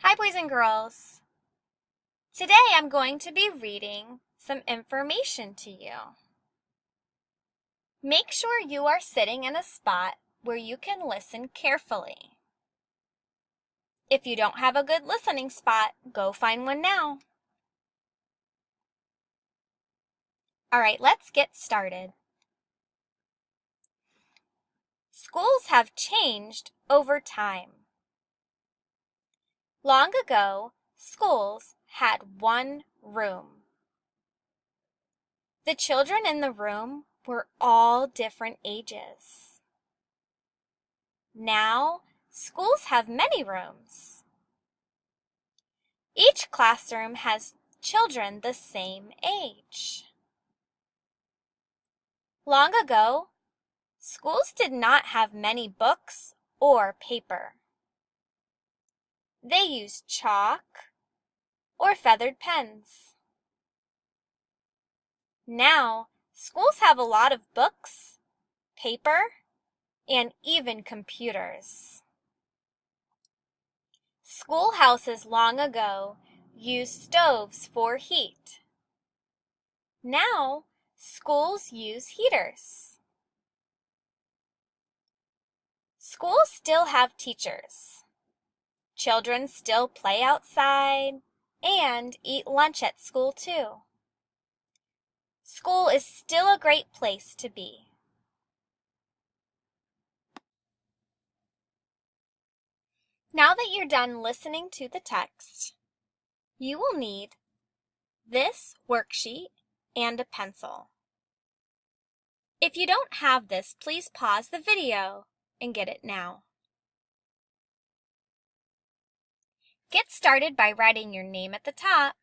Hi, boys and girls. Today I'm going to be reading some information to you. Make sure you are sitting in a spot where you can listen carefully. If you don't have a good listening spot, go find one now. All right, let's get started. Schools have changed over time. Long ago, schools had one room. The children in the room were all different ages. Now, schools have many rooms. Each classroom has children the same age. Long ago, schools did not have many books or paper. They used chalk or feathered pens. Now, schools have a lot of books, paper, and even computers. Schoolhouses long ago used stoves for heat. Now, schools use heaters. Schools still have teachers. Children still play outside and eat lunch at school too. School is still a great place to be. Now that you're done listening to the text, you will need this worksheet and a pencil. If you don't have this, please pause the video and get it now. Get started by writing your name at the top.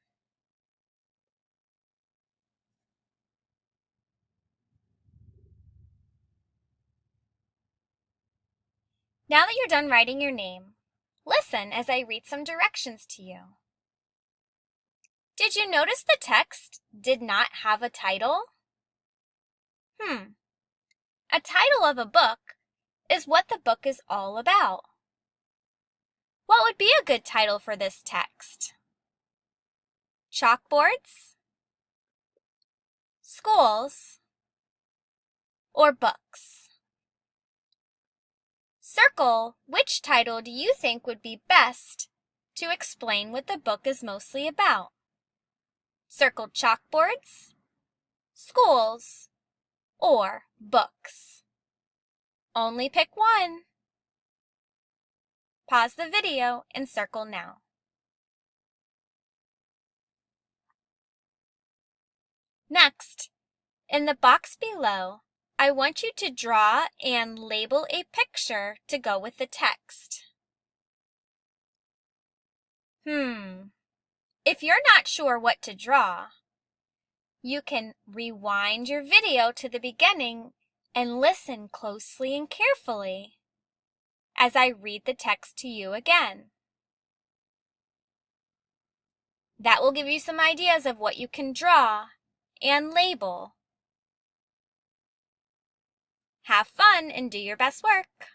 Now that you're done writing your name, listen as I read some directions to you. Did you notice the text did not have a title? A title of a book is what the book is all about. What would be a good title for this text? Chalkboards, schools, or books? Circle which title do you think would be best to explain what the book is mostly about. Circle chalkboards, schools, or books. Only pick one. Pause the video and circle now. Next, in the box below, I want you to draw and label a picture to go with the text. If you're not sure what to draw, you can rewind your video to the beginning and listen closely and carefully as I read the text to you again. That will give you some ideas of what you can draw and label. Have fun and do your best work.